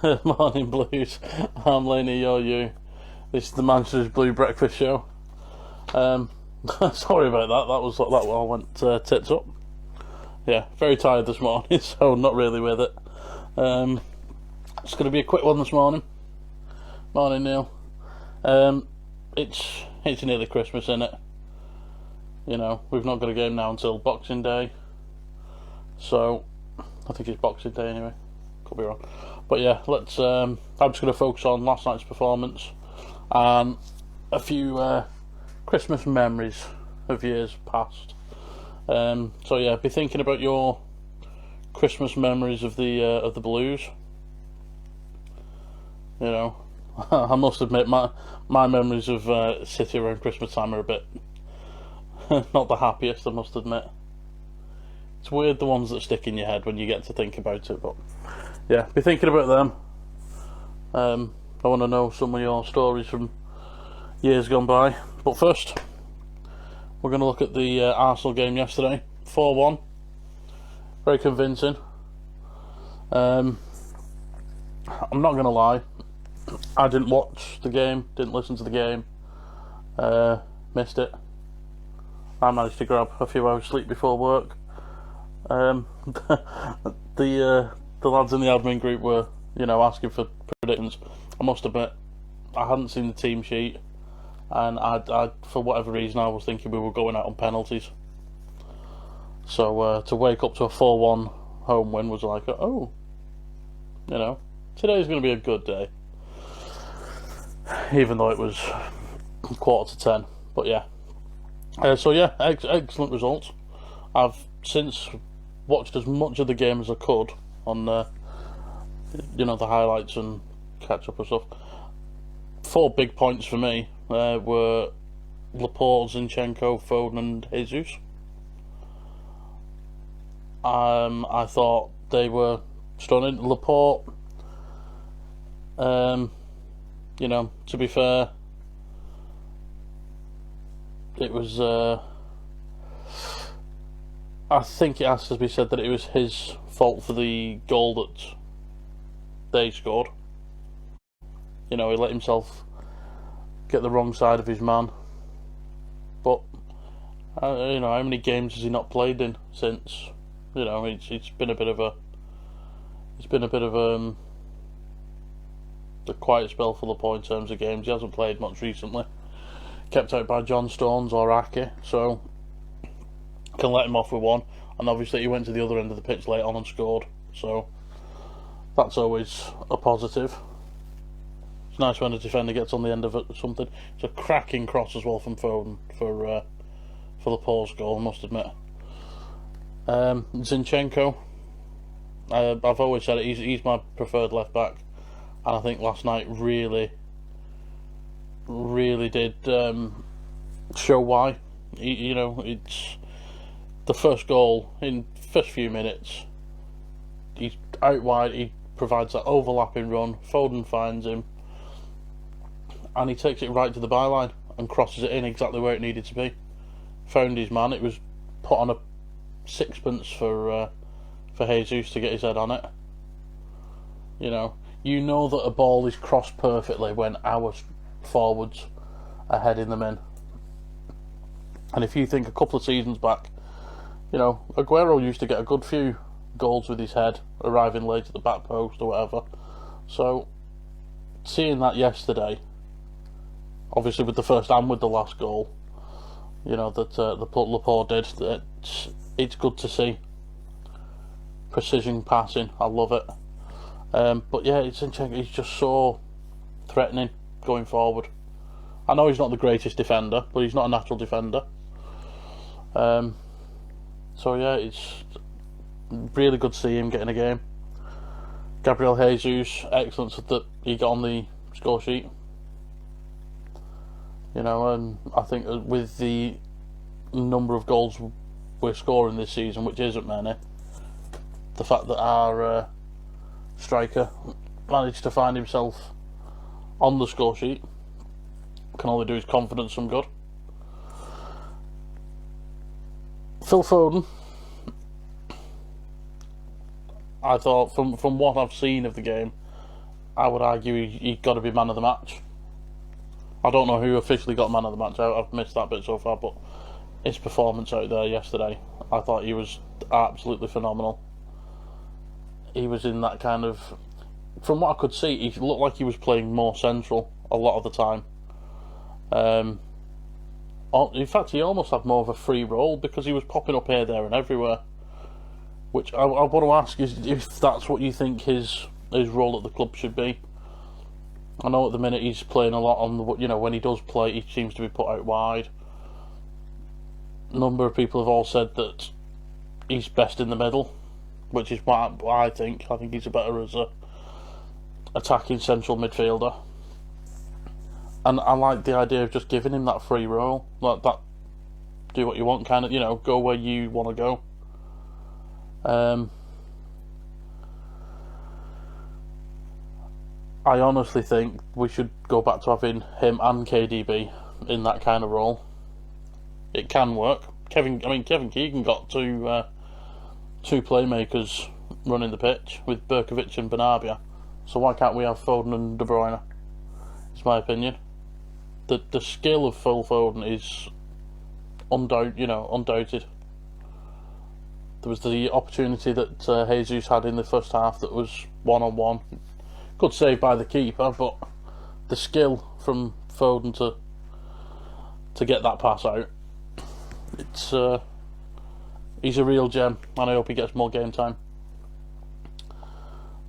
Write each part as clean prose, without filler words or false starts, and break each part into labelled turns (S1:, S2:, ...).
S1: Morning Blues. I'm Laney, you're you. This is the Manchester's Blue Breakfast Show. Sorry about that. That all went tits up. Yeah, very tired this morning, so not really with it. It's going to be a quick one this morning. Morning, Neil. It's nearly Christmas, isn't it? You know, we've not got a game now until Boxing Day. So, I think it's Boxing Day anyway. Could be wrong. But yeah, I'm just going to focus on last night's performance and a few Christmas memories of years past. So yeah, be thinking about your Christmas memories of the Blues. You know, I must admit my memories of City around Christmas time are a bit not the happiest, I must admit. It's weird the ones that stick in your head when you get to think about it, but yeah, be thinking about them. I want to know some of your stories from years gone by. But first, we're going to look at the Arsenal game yesterday. 4-1. Very convincing. I'm not going to lie. I didn't watch the game, didn't listen to the game. Missed it. I managed to grab a few hours sleep before work. The lads in the admin group were, asking for predictions. I must admit, I hadn't seen the team sheet, and I for whatever reason, I was thinking we were going out on penalties. So to wake up to a 4-1 home win was like, oh, today's going to be a good day. Even though it was 9:45. But yeah. Excellent results. I've since watched as much of the game as I could on the highlights and catch up and stuff. 4 big points for me were Laporte, Zinchenko, Foden and Jesus. I thought they were stunning. Laporte, to be fair, it was I think it has to be said that it was his fault for the goal that they scored. He let himself get the wrong side of his man. But how many games has he not played in since? It's been a bit of a quiet spell for Laporte in terms of games. He hasn't played much recently. Kept out by John Stones or Ake, so can let him off with one. And obviously he went to the other end of the pitch late on and scored, so that's always a positive. It's nice when a defender gets on the end of it or something. It's a cracking cross as well from Foden for Laporte's goal, I must admit. Zinchenko, I've always said it, he's my preferred left back, and I think last night really did show why. It's the first goal in first few minutes. He's out wide. He provides that overlapping run. Foden finds him, and he takes it right to the byline and crosses it in exactly where it needed to be. Found his man. It was put on a sixpence for Jesus to get his head on it. You know that a ball is crossed perfectly when our forwards are heading them in. And if you think a couple of seasons back, Aguero used to get a good few goals with his head arriving late at the back post or whatever. So seeing that yesterday, obviously with the first and with the last goal, that Laporte did, it's good to see. Precision passing, I love it. But yeah, he's just so threatening going forward. I know he's not the greatest defender, but he's not a natural defender. So yeah, it's really good to see him getting a game. Gabriel Jesus, excellent that he got on the score sheet. And I think with the number of goals we're scoring this season, which isn't many, the fact that our striker managed to find himself on the score sheet can only do his confidence some good. Phil Foden, I thought from what I've seen of the game, I would argue he got to be man of the match. I don't know who officially got man of the match. I've missed that bit so far, but his performance out there yesterday, I thought he was absolutely phenomenal. He was in that kind of... From what I could see, he looked like he was playing more central a lot of the time. In fact, he almost had more of a free role because he was popping up here, there and everywhere. Which I want to ask is if that's what you think his role at the club should be. I know at the minute he's playing a lot on the, when he does play, he seems to be put out wide. A number of people have all said that he's best in the middle, which is what I think. I think he's better as a attacking central midfielder. And I like the idea of just giving him that free role, like that, do what you want, kind of, go where you want to go. I honestly think we should go back to having him and KDB in that kind of role. It can work. Kevin Keegan got two playmakers running the pitch with Berkovic and Benabia. So why can't we have Foden and De Bruyne? It's my opinion. The skill of Phil Foden is undoubted. There was the opportunity that Jesus had in the first half that was one-on-one. Good save by the keeper, but the skill from Foden to get that pass out, he's a real gem, and I hope he gets more game time.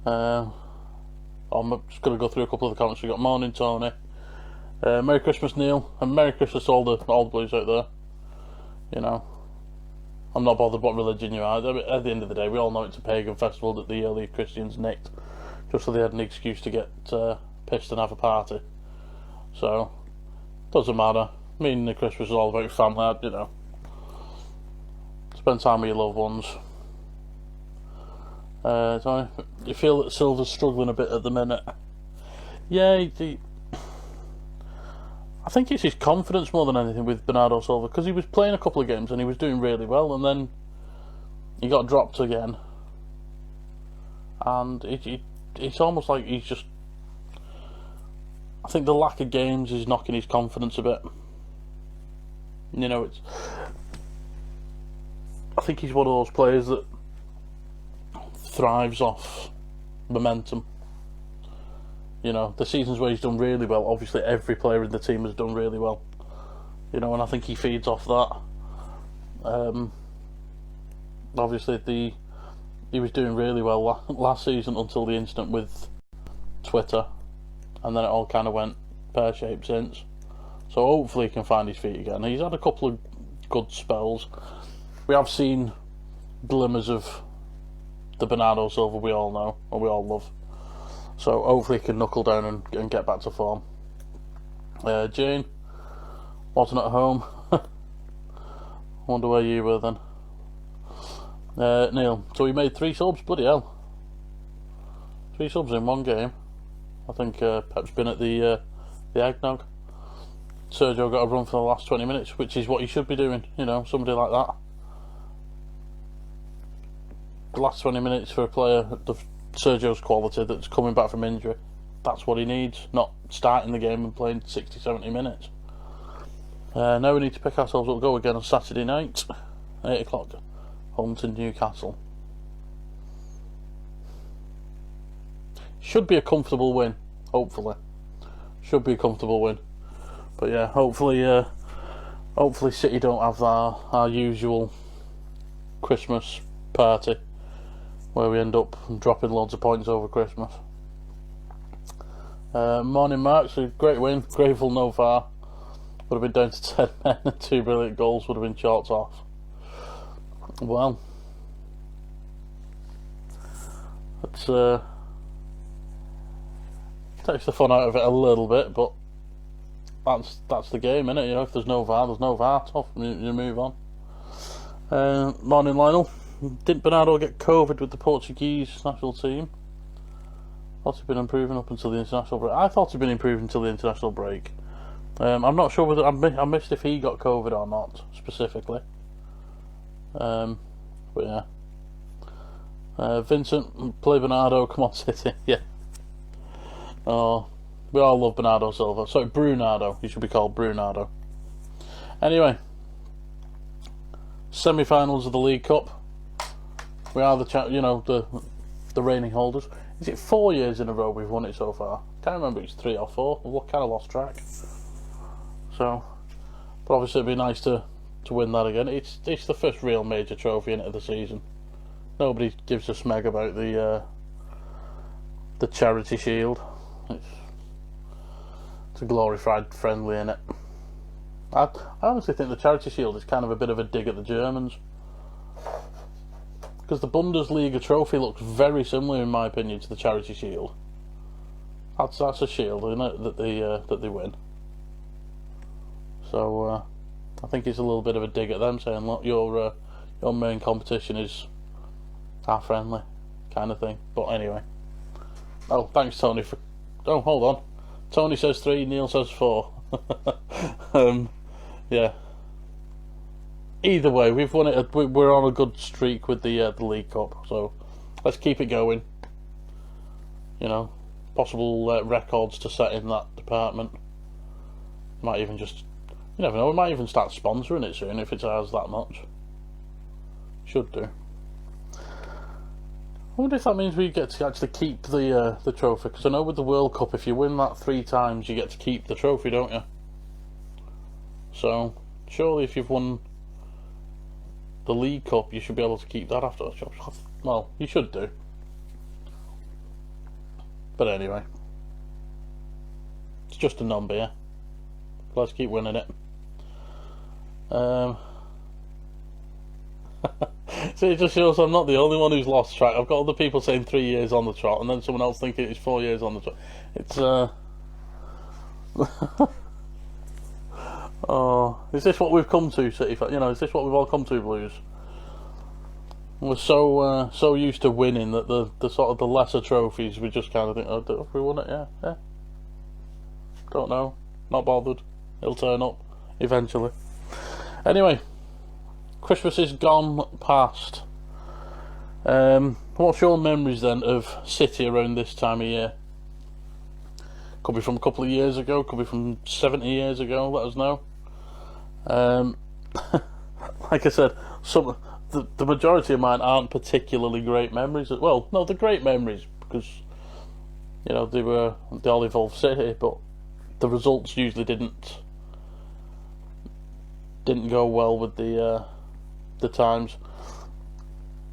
S1: I'm just going to go through a couple of the comments. We got morning Tony, Merry Christmas Neil, and Merry Christmas all the Blues out there. I'm not bothered what religion you are. At the end of the day, we all know it's a pagan festival that the early Christians nicked, just so they had an excuse to get pissed and have a party. So, doesn't matter. Me and the Christmas is all about family, Spend time with your loved ones. So you feel that Silva's struggling a bit at the minute? Yeah, I think it's his confidence more than anything with Bernardo Silva, because he was playing a couple of games and he was doing really well, and then he got dropped again, and it's almost like he's just... I think the lack of games is knocking his confidence a bit. I think he's one of those players that thrives off momentum. The seasons where he's done really well, obviously every player in the team has done really well. And I think he feeds off that. Obviously he was doing really well last season until the incident with Twitter, and then it all kind of went pear-shaped since. So hopefully he can find his feet again. He's had a couple of good spells. We have seen glimmers of the Bernardo Silva we all know and we all love. So hopefully he can knuckle down and get back to form. Jane wasn't at home. Wonder where you were then. Neil, so he made 3 subs, bloody hell. 3 subs in one game. I think Pep's been at the eggnog. Sergio got a run for the last 20 minutes, which is what he should be doing, somebody like that. The last 20 minutes for a player of Sergio's quality that's coming back from injury, that's what he needs, not starting the game and playing 60-70 minutes. Now we need to pick ourselves up, go again on Saturday night, 8 o'clock, home to Newcastle. Should be a comfortable win, hopefully. Should be a comfortable win. But yeah, hopefully City don't have our usual Christmas party where we end up dropping loads of points over Christmas. Morning Mark, it's a great win, grateful no VAR. Would have been down to 10 men and 2 brilliant goals would have been chalked off. Well, it's takes the fun out of it a little bit, but that's the game, innit? If there's no VAR, there's no VAR. Tough, you move on. Morning Lionel. Didn't Bernardo get COVID with the Portuguese national team? Thought he'd been improving up until the international break. I thought he'd been improving until the international break. I'm not sure whether I missed if he got COVID or not specifically. But yeah. Vincent, play Bernardo. Come on, City. Yeah. Oh, we all love Bernardo Silva. Sorry, Brunardo. He should be called Brunardo. Anyway, semi-finals of the League Cup. We are the reigning holders. Is it 4 years in a row we've won it so far? Can't remember if it's 3 or 4. I've kind of lost track. So, but obviously it'd be nice to win that again. It's the first real major trophy in it of the season. Nobody gives a smeg about the Charity Shield. It's a glorified friendly in it. I honestly think the Charity Shield is kind of a bit of a dig at the Germans, because the Bundesliga trophy looks very similar, in my opinion, to the Charity Shield. That's a shield, isn't it, that they win. So I think it's a little bit of a dig at them, saying, look, your main competition is our friendly kind of thing. But anyway, oh, thanks Tony for. Oh, hold on. Tony says 3, Neil says 4. Yeah. Either way, we've won it. We're on a good streak with the League Cup, so let's keep it going. You know, possible records to set in that department. Might even just, you never know. We might even start sponsoring it soon if it has that much. Should do. I wonder if that means we get to actually keep the trophy, because I know with the World Cup, if you win that 3 times, you get to keep the trophy, don't you? So surely, if you've won the League Cup, you should be able to keep that after. Well, you should do. But anyway, it's just a non-beer. Let's keep winning it. So it just shows I'm not the only one who's lost track. I've got other people saying 3 years on the trot, and then someone else thinking it's 4 years on the trot. It's oh, is this what we've come to, City? You know, is this what we've all come to, Blues? We're so used to winning that the sort of the lesser trophies, we just kind of think, oh, have we won it? Yeah. Don't know. Not bothered. It'll turn up eventually. Anyway, Christmas is gone past. What's your memories then of City around this time of year? Could be from a couple of years ago, could be from 70 years ago, let us know. Like I said, the majority of mine aren't particularly great memories. Well, no, they're great memories because, you know, they all involved City, but the results usually didn't go well with the times.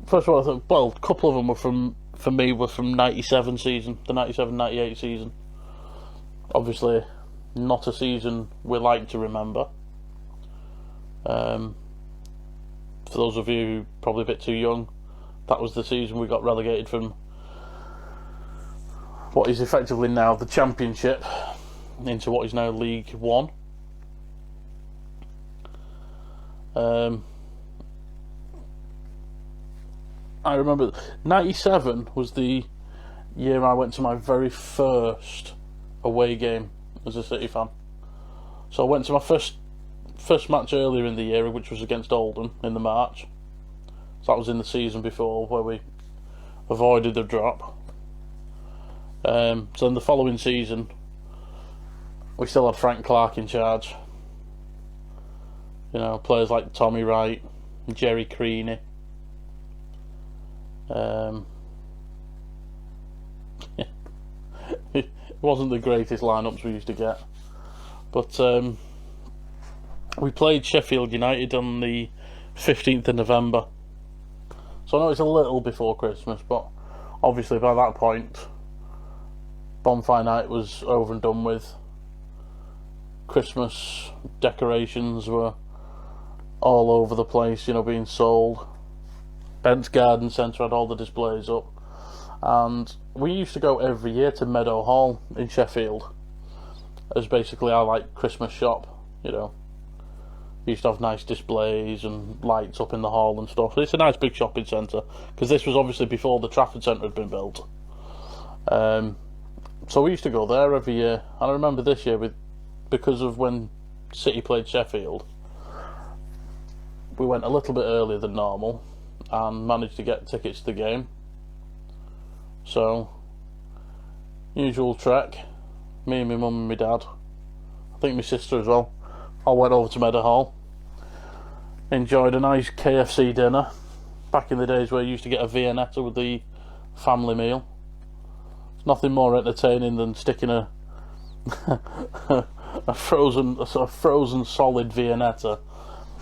S1: First of all, I think, well, a couple of them were for me were from 97 season, the 97-98 season. Obviously, not a season we like to remember. For those of you who probably a bit too young, that was the season we got relegated from what is effectively now the Championship into what is now League One. I remember 97 was the year I went to my very first away game as a City fan. So I went to my first match earlier in the year, which was against Oldham in the March. So that was in the season before, where we avoided the drop. So in the following season, we still had Frank Clark in charge. You know, players like Tommy Wright, Jerry Creaney. It wasn't the greatest lineups we used to get, but we played Sheffield United on the 15th of November. So I know it's a little before Christmas, but obviously by that point, Bonfire Night was over and done with. Christmas decorations were all over the place, you know, being sold. Bent's Garden Centre had all the displays up, and we used to go every year to Meadow Hall in Sheffield as basically our like Christmas shop. You know, we used to have nice displays and lights up in the hall and stuff. It's a nice big shopping centre, because this was obviously before the Trafford Centre had been built. So we used to go there every year, and I remember this year, because of when City played Sheffield, we went a little bit earlier than normal and managed to get tickets to the game. So Usual trek. Me and my mum and my dad. I think my sister as well. All went over to Meadowhall. Enjoyed a nice KFC dinner. Back in the days where you used to get a Viennetta with the family meal. It's nothing more entertaining than sticking a a frozen solid Viennetta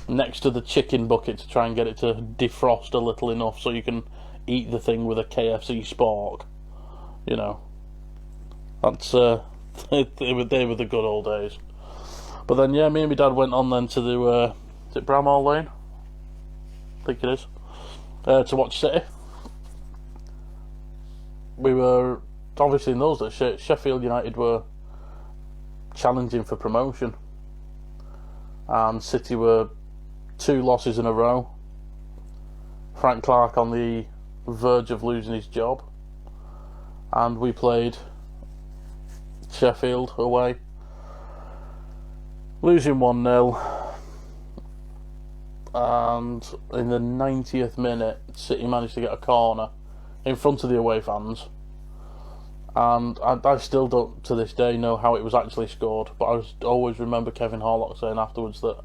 S1: next to the chicken bucket to try and get it to defrost a little enough so you can eat the thing with a KFC spork. You know, that's they were the good old days. But then, yeah, me and my dad went on then to the is it Bramhall Lane? I think it is. To watch City. We were obviously in those days. Sheffield United were challenging for promotion, and City were 2 losses in a row. Frank Clark on the verge of losing his job, and we played Sheffield away, losing 1-0. And in the 90th minute, City managed to get a corner in front of the away fans, and I still don't to this day know how it was actually scored, but I always remember Kevin Horlock saying afterwards that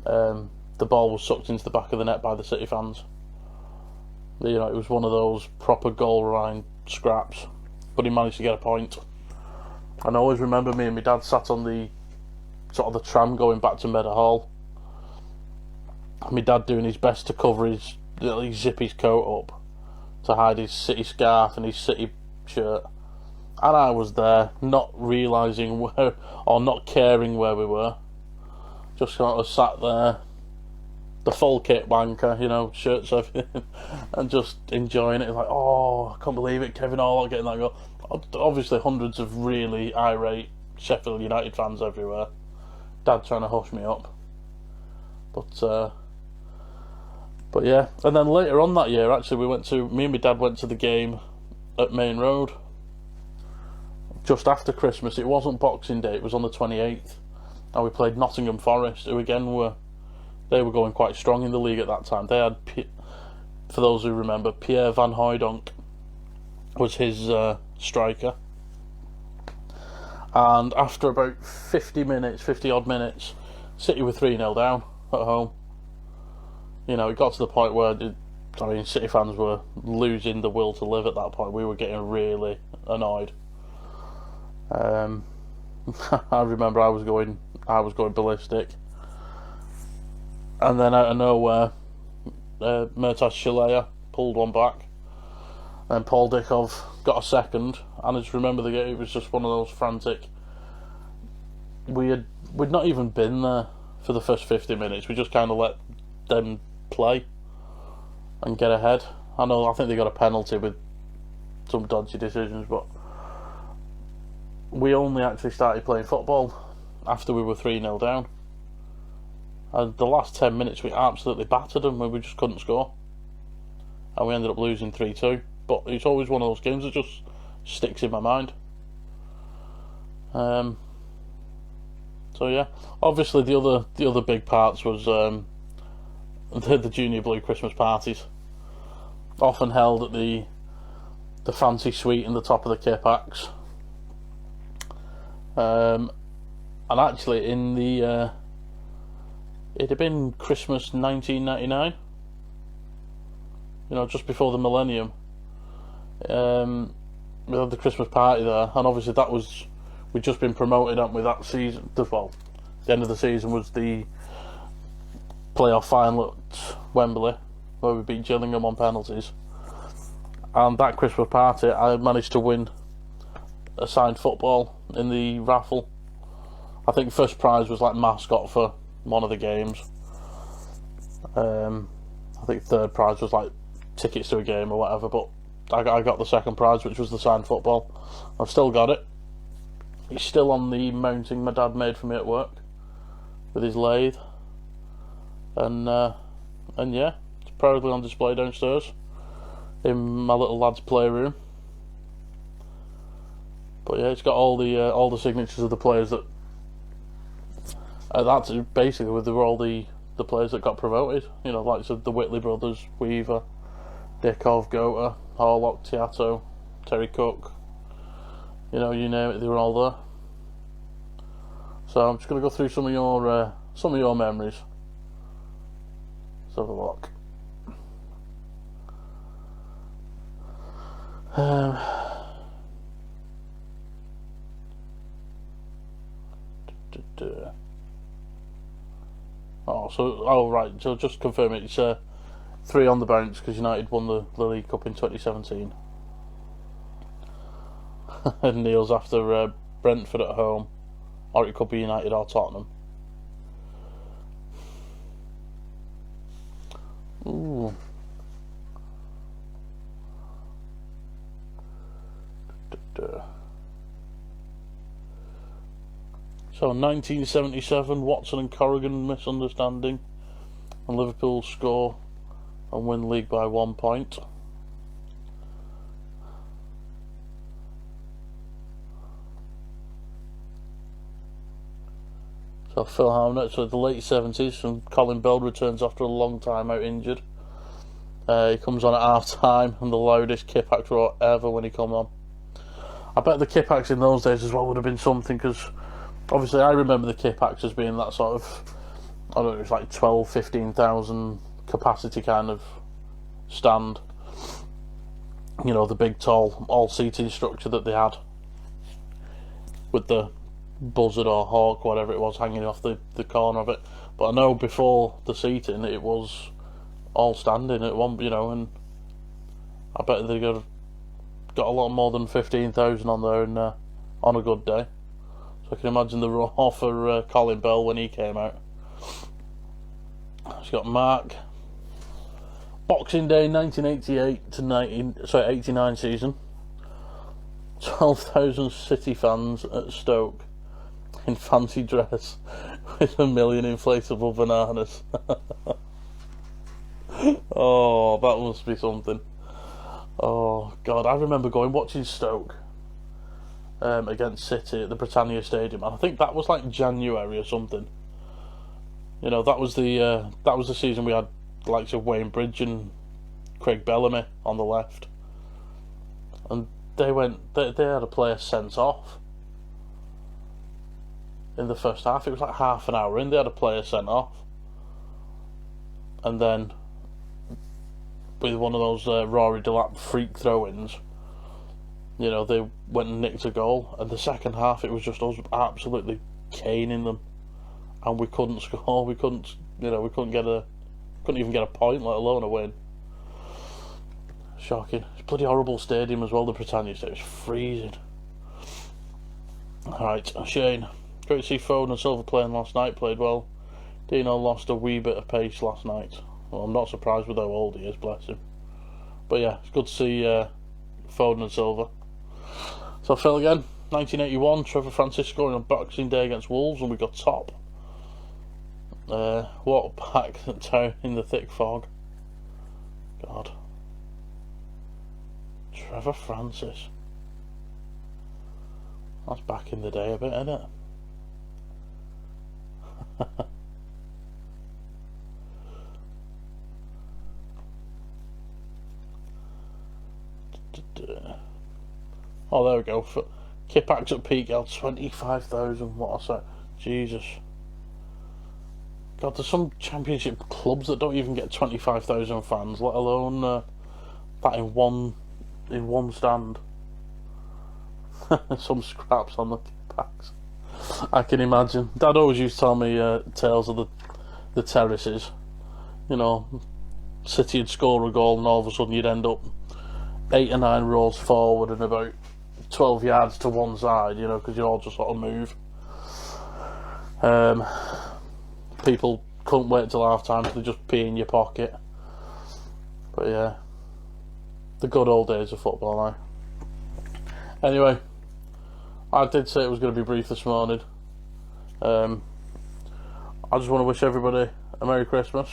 S1: the ball was sucked into the back of the net by the City fans. You know, it was one of those proper goal line scraps, but he managed to get a point. And I always remember me and my dad sat on the sort of the tram going back to Meadowhall. My dad doing his best to cover zip his coat up to hide his City scarf and his City shirt, and I was there not realising where, or not caring where we were, just kind of sat there, the full kit wanker, you know, shirts, everything, and just enjoying it. Like, oh, I can't believe it, Kevin Horlock getting that goal. Obviously hundreds of really irate Sheffield United fans everywhere, Dad trying to hush me up, but yeah. And then later on that year, actually, me and my dad went to the game at Main Road just after Christmas. It wasn't Boxing Day, it was on the 28th, and we played Nottingham Forest, who again were going quite strong in the league at that time. They had, for those who remember, Pierre Van Hooijdonk was his striker, and after about 50 odd minutes, City were 3-0 down at home. You know, it got to the point where City fans were losing the will to live at that point. We were getting really annoyed. I remember I was going ballistic, and then out of nowhere, Murtash Shaleya pulled one back, and Paul Dickov got a second. And I just remember the game. It was just one of those frantic. We'd not even been there for the first 50 minutes. We just kind of let them play and get ahead. I think they got a penalty with some dodgy decisions, but we only actually started playing football after we were 3-0 down. And the last 10 minutes we absolutely battered them and we just couldn't score, and we ended up losing 3-2. But it's always one of those games that just sticks in my mind. So yeah, obviously the other big parts was the Junior Blue Christmas parties, often held at the fancy suite in the top of the K-Pax. And actually in the it had been Christmas 1999, you know, just before the millennium. We had the Christmas party there, and obviously we'd just been promoted, hadn't we, that season. Well, the end of the season was the playoff final at Wembley, where we beat Gillingham on penalties. And that Christmas party, I managed to win a signed football in the raffle. I think first prize was like mascot for one of the games. I think third prize was like tickets to a game or whatever, but I got the second prize, which was the signed football. I've still got it. It's still on the mounting my dad made for me at work with his lathe, and yeah, it's proudly on display downstairs in my little lad's playroom. But yeah, it's got all the signatures of the players that that's basically they were all the players that got promoted. You know, like the Whitley brothers, Weaver, Dickov, Gota, Horlock, Tiato, Terry Cook, You know, you name it, they were all there. So I'm just going to go through some of your memories. Let's have a look. Right. So just confirm it. It's 3 on the bounce because United won the League Cup in 2017. And Neil's after Brentford at home, or it could be United or Tottenham. Ooh. So 1977, Watson and Corrigan misunderstanding, and Liverpool score and win the league by 1 point. So Phil Harmon, so the late 70s, and Colin Bell returns after a long time out injured. He comes on at half time, and the loudest Kip-Ax roar ever when he come on. I bet the Kip-Ax in those days as well would have been something, because obviously I remember the Kip-Ax as being that sort of, I don't know, it was like 12, 15,000 capacity kind of stand. You know, the big tall all-seating structure that they had with the buzzard or hawk, whatever it was, hanging off the corner of it. But I know before the seating it was all standing at one, you know, and I bet they got a lot more than 15,000 on there, and on a good day. So I can imagine the roar for Colin Bell when he came out. He's got Mark. Boxing Day 1988 to 89 season. 12,000 City fans at Stoke in fancy dress with 1 million inflatable bananas. Oh, that must be something. Oh God, I remember watching Stoke against City at the Britannia Stadium, and I think that was like January or something. You know, that was the season we had the likes of Wayne Bridge and Craig Bellamy on the left, and they had a player sent off in the first half. It was like half an hour in, they had a player sent off, and then with one of those Rory Delap freak throw-ins, you know, they went and nicked a goal, and the second half it was just us absolutely caning them, and we couldn't score. We couldn't even get a point, let alone a win. Shocking. It's a bloody horrible stadium as well, the Britannia Stadium. It's freezing. Alright, Shane. Great to see Foden and Silva playing last night. Played well. Dino lost a wee bit of pace last night. Well, I'm not surprised with how old he is, bless him. But yeah, it's good to see Foden and Silva. So Phil again, 1981, Trevor Francis scoring on Boxing Day against Wolves, and we got top. What a pack down in the thick fog. God. Trevor Francis. That's back in the day a bit, isn't it? Oh, there we go. Kip-Ax at peak held 25,000. What a set. Jesus. God, there's some championship clubs that don't even get 25,000 fans, let alone that in one stand. Some scraps on the Kip-Ax. I can imagine. Dad always used to tell me tales of the terraces. You know, City would score a goal and all of a sudden you'd end up 8 or 9 rows forward and about 12 yards to one side, you know, because you all just sort of move. People couldn't wait till half time, so they just pee in your pocket. But yeah, the good old days of football, Anyway, I did say it was going to be brief this morning. I just want to wish everybody a Merry Christmas.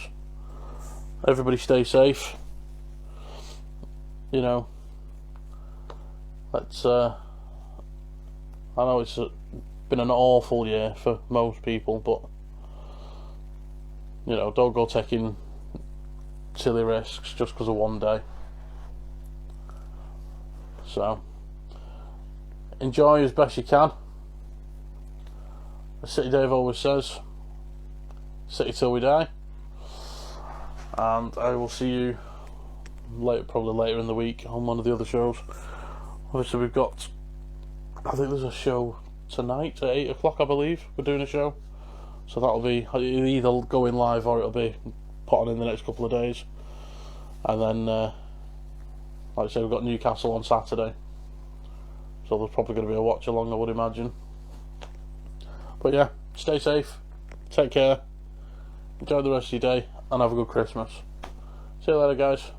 S1: Everybody stay safe. You know, let's I know it's been an awful year for most people, but you know, don't go taking silly risks just because of one day. So enjoy as best you can. As City Dave always says, City till we die. And I will see you probably later in the week on one of the other shows. Obviously we've got, I think there's a show tonight at 8 o'clock, I believe. We're doing a show. So that'll be either going live or it'll be put on in the next couple of days. And then, like I say, we've got Newcastle on Saturday. So there's probably going to be a watch along, I would imagine. But yeah, stay safe, take care, enjoy the rest of your day, and have a good Christmas. See you later, guys.